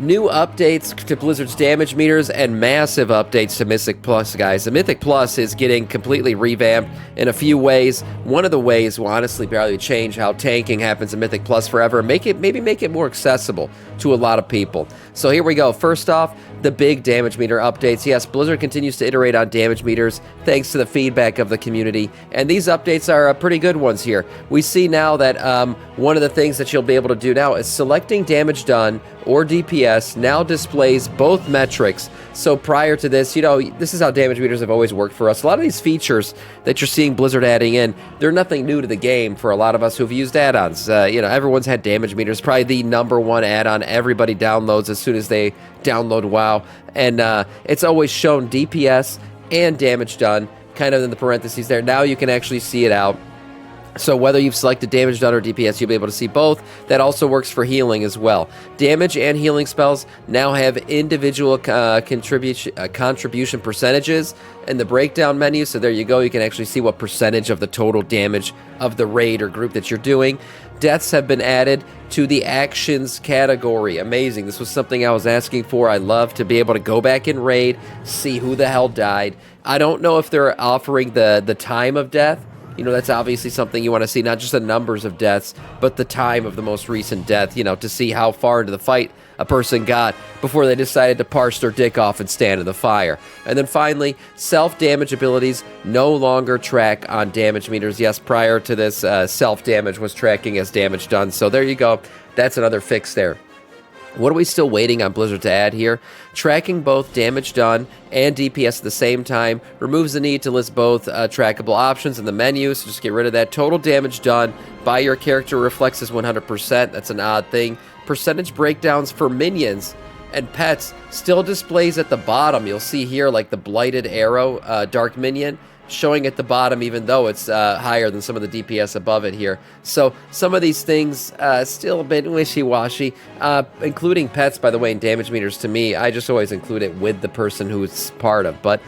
New updates to Blizzard's damage meters and massive updates to Mythic Plus, guys. The Mythic Plus is getting completely revamped in a few ways. One of the ways will honestly barely change how tanking happens in Mythic Plus forever, and maybe make it more accessible to a lot of people. So here we go. First off, the big damage meter updates. Yes, Blizzard continues to iterate on damage meters thanks to the feedback of the community, and these updates are pretty good ones here. We see now that one of the things that you'll be able to do now is selecting damage done or DPS now displays both metrics. So prior to this, you know, this is how damage meters have always worked for us. A lot of these features that you're seeing Blizzard adding in, they're nothing new to the game for a lot of us who've used add-ons. You know, everyone's had damage meters, probably the #1 add-on everybody downloads as soon as they download WoW. And it's always shown DPS and damage done, kind of in the parentheses there. Now you can actually see it out. So whether you've selected damage done or DPS, you'll be able to see both. That also works for healing as well. Damage and healing spells now have individual contribution percentages in the breakdown menu. So there you go. You can actually see what percentage of the total damage of the raid or group that you're doing. Deaths have been added to the actions category. Amazing. This was something I was asking for. I love to be able to go back in raid, see who the hell died. I don't know if they're offering the time of death. You know, that's obviously something you want to see, not just the numbers of deaths, but the time of the most recent death, you know, to see how far into the fight a person got before they decided to parse their dick off and stand in the fire. And then finally, self-damage abilities no longer track on damage meters. Yes, prior to this, self-damage was tracking as damage done. So there you go. That's another fix there. What are we still waiting on Blizzard to add here? Tracking both damage done and DPS at the same time removes the need to list both trackable options in the menu, so just get rid of that. Total damage done by your character reflects as 100%. That's an odd thing. Percentage breakdowns for minions and pets still displays at the bottom. You'll see here like the blighted arrow, dark minion, showing at the bottom, even though it's higher than some of the DPS above it here. So some of these things still a bit wishy-washy, including pets, by the way, in damage meters. To me, I just always include it with the person who it's part of. But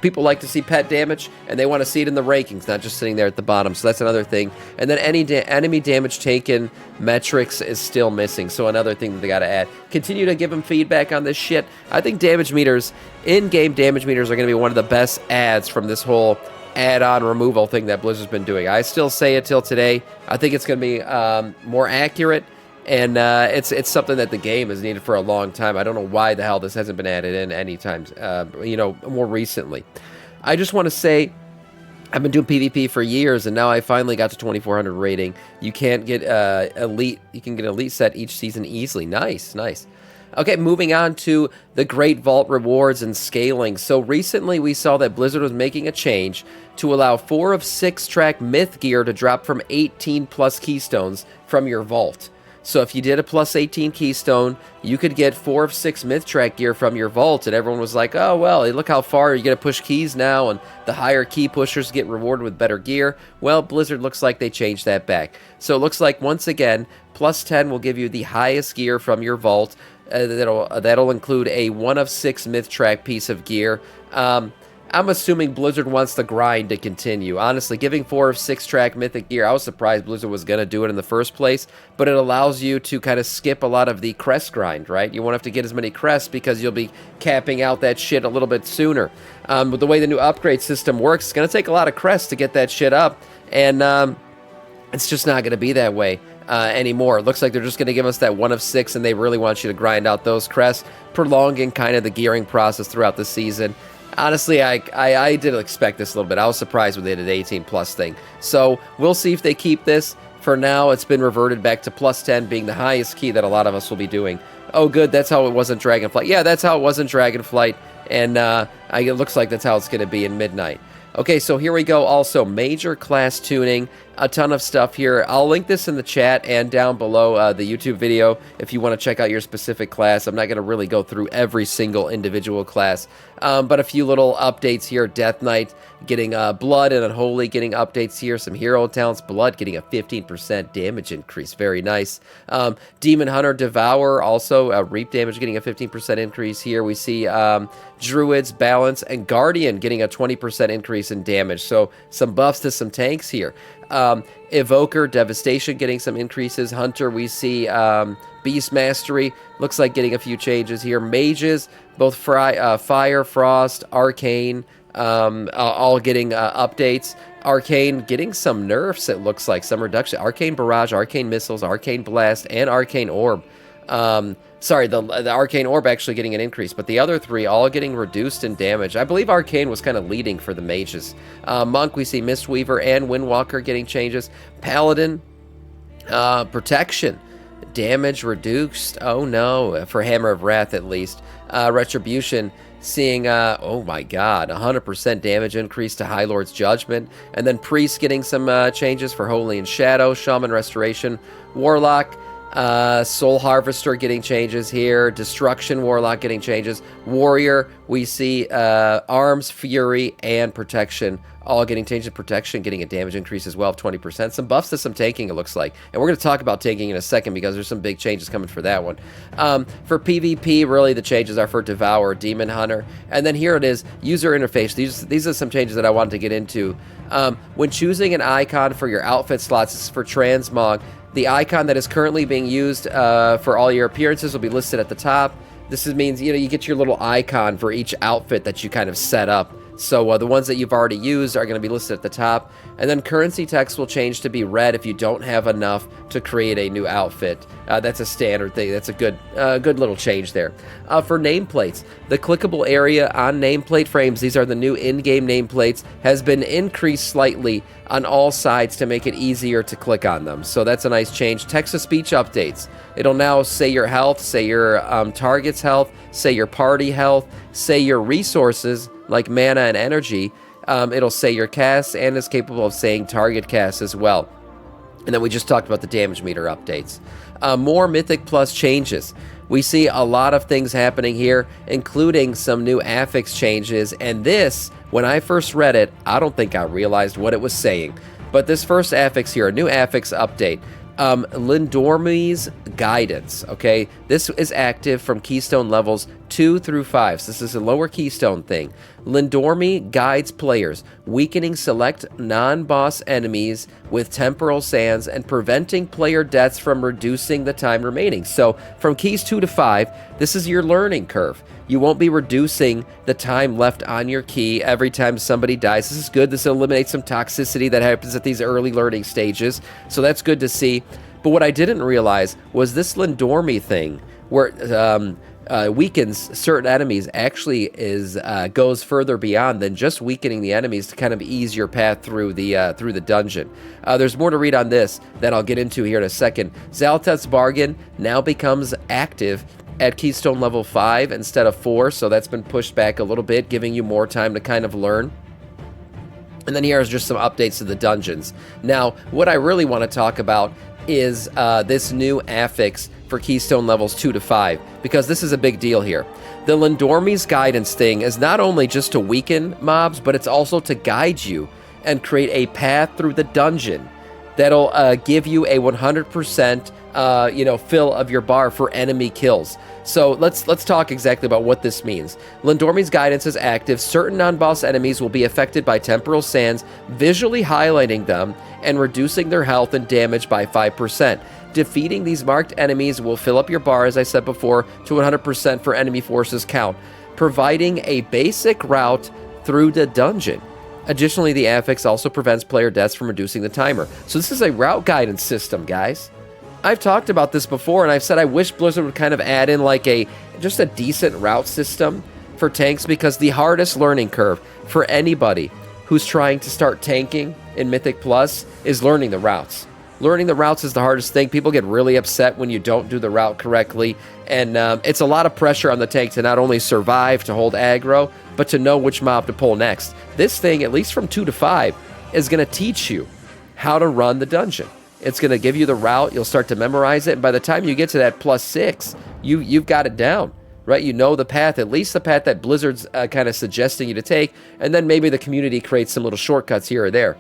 people like to see pet damage, and they want to see it in the rankings, not just sitting there at the bottom. So that's another thing. And then any enemy damage taken metrics is still missing. So another thing that they got to add. Continue to give them feedback on this shit. I think damage meters, in-game damage meters, are going to be one of the best adds from this whole add-on removal thing that Blizzard's been doing. I still say it till today. I think it's going to be more accurate, and it's something that the game has needed for a long time. I don't know why the hell this hasn't been added in any times, you know, more recently. I just want to say, I've been doing PvP for years, and now I finally got to 2400 rating. You can't get elite. You can get elite set each season easily. Nice, nice. Okay, moving on to the Great Vault rewards and scaling. So recently we saw that Blizzard was making a change to allow 4 of 6 track myth gear to drop from 18 plus keystones from your vault. So if you did a plus 18 keystone, you could get 4 of 6 myth track gear from your vault, and everyone was like, oh, well, look how far you're going to push keys now, and the higher key pushers get rewarded with better gear. Well, Blizzard looks like they changed that back. So it looks like, once again, plus 10 will give you the highest gear from your vault. That'll include a 1 of 6 myth track piece of gear. I'm assuming Blizzard wants the grind to continue. Honestly, giving 4 of 6 track mythic gear, I was surprised Blizzard was going to do it in the first place, but it allows you to kind of skip a lot of the crest grind, right? You won't have to get as many crests because you'll be capping out that shit a little bit sooner. With the way the new upgrade system works, it's going to take a lot of crests to get that shit up, and it's just not going to be that way anymore. It looks like they're just going to give us that 1 of 6, and they really want you to grind out those crests, prolonging kind of the gearing process throughout the season. Honestly, I did expect this a little bit. I was surprised when they did the 18 plus thing. So we'll see if they keep this. For now, it's been reverted back to plus 10 being the highest key that a lot of us will be doing. Oh, good. That's how it was in Dragonflight. Yeah, that's how it was in Dragonflight. And it looks like that's how it's going to be in Midnight. Okay, so here we go. Also, major class tuning, a ton of stuff here. I'll link this in the chat and down below the YouTube video if you want to check out your specific class. I'm not going to really go through every single individual class, but a few little updates here. Death Knight getting Blood and Unholy getting updates here. Some hero talents. Blood getting a 15% damage increase. Very nice. Demon Hunter Devour also reap damage getting a 15% increase here. We see Druids, Balance, and Guardian getting a 20% increase in damage. So some buffs to some tanks here. Evoker, Devastation getting some increases. Hunter, we see Beast Mastery, looks like getting a few changes here. Mages, both Fire, Frost, Arcane, all getting updates. Arcane getting some nerfs, it looks like, some reduction. Arcane Barrage, Arcane Missiles, Arcane Blast, and Arcane Orb. Sorry, the Arcane Orb actually getting an increase, but the other three all getting reduced in damage. I believe Arcane was kind of leading for the mages. Monk, we see Mistweaver and Windwalker getting changes. Paladin, Protection, damage reduced. Oh no, for Hammer of Wrath at least. Retribution, seeing, oh my god, 100% damage increase to High Lord's Judgment. And then Priest getting some changes for Holy and Shadow. Shaman Restoration. Warlock, Soul Harvester getting changes here. Destruction Warlock getting changes. Warrior, we see Arms, Fury, and Protection all getting changes. Protection getting a damage increase as well of 20%. Some buffs to some tanking, it looks like. And we're going to talk about tanking in a second because there's some big changes coming for that one. For PvP, really the changes are for Devour, Demon Hunter. And then here it is, user interface. These are some changes that I wanted to get into. When choosing an icon for your outfit slots, this is for Transmog. The icon that is currently being used for all your appearances will be listed at the top. This means, you get your little icon for each outfit that you kind of set up. So the ones that you've already used are going to be listed at the top. And then currency text will change to be red if you don't have enough to create a new outfit. That's a standard thing. That's a good little change there. For nameplates, the clickable area on nameplate frames, these are the new in-game nameplates, has been increased slightly on all sides to make it easier to click on them. So that's a nice change. Text-to-speech updates. It'll now say your health, say your target's health, say your party health, say your resources, like mana and energy. It'll say your cast and is capable of saying target cast as well. And then we just talked about the damage meter updates. More Mythic Plus changes. We see a lot of things happening here, including some new affix changes. And this, when I first read it, I don't think I realized what it was saying. But this first affix here, a new affix update. Lindormi's Guidance, okay? This is active from Keystone levels 2 through 5. So this is a lower Keystone thing. Lindormi guides players, weakening select non-boss enemies with temporal sands and preventing player deaths from reducing the time remaining. So from Keys 2 to 5, this is your learning curve. You won't be reducing the time left on your key every time somebody dies. This is good. This eliminates some toxicity that happens at these early learning stages. So that's good to see. But what I didn't realize was this Lindormi thing, where weakens certain enemies, actually goes further beyond than just weakening the enemies to kind of ease your path through the dungeon. There's more to read on this that I'll get into here in a second. Zalteth's Bargain now becomes active at Keystone level 5 instead of 4, so that's been pushed back a little bit, giving you more time to kind of learn. And then here's just some updates to the dungeons. Now, what I really want to talk about is this new affix for Keystone levels 2 to 5, because this is a big deal here. The Lindormi's Guidance thing is not only just to weaken mobs, but it's also to guide you and create a path through the dungeon that'll give you a 100% fill of your bar for enemy kills. So let's talk exactly about what this means. Lindormi's Guidance is active. Certain non-boss enemies will be affected by temporal sands, visually highlighting them and reducing their health and damage by 5%. Defeating these marked enemies will fill up your bar, as I said before, to 100% for enemy forces count, providing a basic route through the dungeon. Additionally, the affix also prevents player deaths from reducing the timer. So this is a route guidance system, guys. I've talked about this before, and I've said I wish Blizzard would kind of add in like just a decent route system for tanks, because the hardest learning curve for anybody who's trying to start tanking in Mythic Plus is learning the routes. Learning the routes is the hardest thing. People get really upset when you don't do the route correctly, and it's a lot of pressure on the tank to not only survive, to hold aggro, but to know which mob to pull next. This thing, at least from 2 to 5, is going to teach you how to run the dungeon. It's going to give you the route. You'll start to memorize it, and by the time you get to that +6, you've got it down, right? You know the path, at least the path that Blizzard's kind of suggesting you to take, and then maybe the community creates some little shortcuts here or there.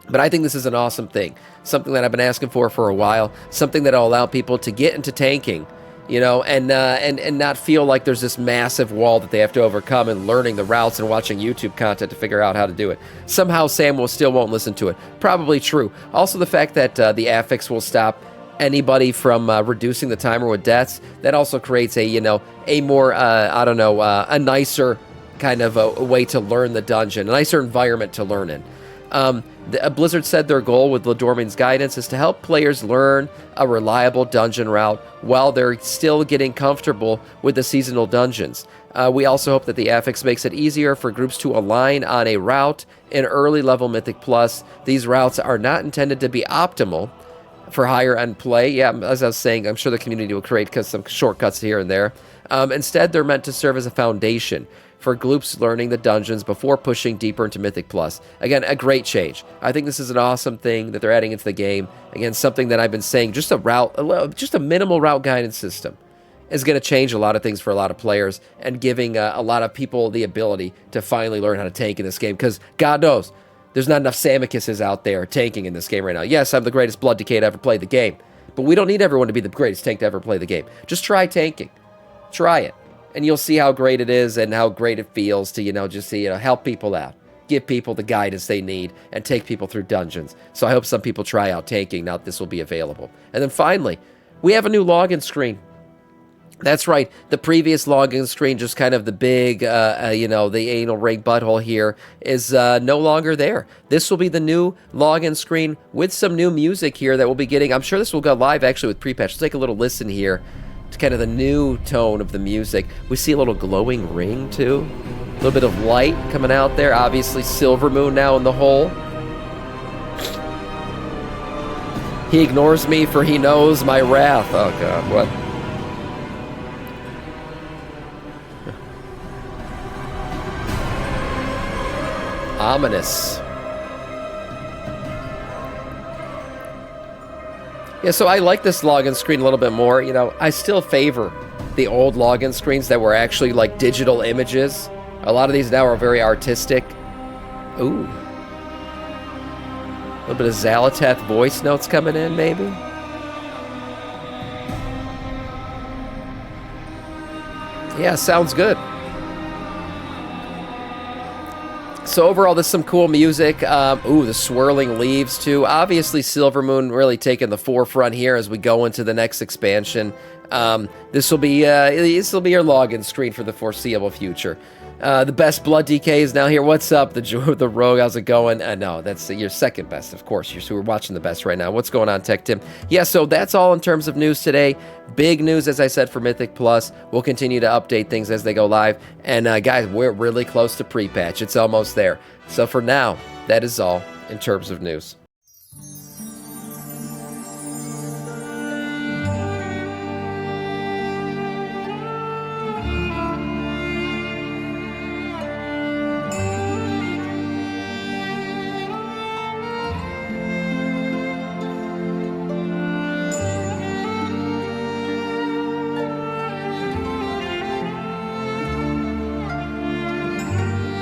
But I think this is an awesome thing, something that I've been asking for a while, something that will allow people to get into tanking you know, and not feel like there's this massive wall that they have to overcome and learning the routes and watching YouTube content to figure out how to do it. Somehow Sam still won't listen to it. Probably true. Also the fact that the affix will stop anybody from reducing the timer with deaths, that also creates a, you know, a more, I don't know, a nicer kind of a way to learn the dungeon, a nicer environment to learn in. Blizzard said their goal with Ladormine's guidance is to help players learn a reliable dungeon route while they're still getting comfortable with the seasonal dungeons. We also hope that the affix makes it easier for groups to align on a route in early level Mythic Plus. These routes are not intended to be optimal for higher end play. Yeah, as I was saying, I'm sure the community will create some shortcuts here and there. Instead, they're meant to serve as a foundation for groups learning the dungeons before pushing deeper into Mythic Plus. Again, a great change. I think this is an awesome thing that they're adding into the game. Again, something that I've been saying, just a minimal route guidance system is going to change a lot of things for a lot of players and giving a lot of people the ability to finally learn how to tank in this game, because God knows there's not enough Samiccuses out there tanking in this game right now. Yes, I'm the greatest Blood Decay to ever play the game, but we don't need everyone to be the greatest tank to ever play the game. Just try tanking. Try it. And you'll see how great it is and how great it feels to, you know, just see, you know, help people out, give people the guidance they need, and take people through dungeons. So I hope some people try out tanking now that this will be available. And then finally, we have a new login screen. That's right, the previous login screen, just kind of the big, you know, the anal ring butthole here, is no longer there. This will be the new login screen with some new music here that we'll be getting. I'm sure this will go live actually with pre-patch. Let's take a little listen here. It's kind of the new tone of the music. We see a little glowing ring, too. A little bit of light coming out there. Obviously, Silver Moon now in the hole. He ignores me, for he knows my wrath. Oh, God, what? Ominous. Yeah, so I like this login screen a little bit more. You know, I still favor the old login screens that were actually like digital images. A lot of these now are very artistic. Ooh. A little bit of Xalatath voice notes coming in, maybe? Yeah, sounds good. So overall, there's some cool music. Ooh, the swirling leaves, too. Obviously, Silver Moon really taking the forefront here as we go into the next expansion. This will be your login screen for the foreseeable future. The best Blood Decay is now here. What's up, the Rogue? How's it going? No, that's your second best, of course. We're watching the best right now. What's going on, Tech Tim? Yeah, so that's all in terms of news today. Big news, as I said, for Mythic Plus. We'll continue to update things as they go live. And guys, we're really close to pre-patch. It's almost there. So for now, that is all in terms of news.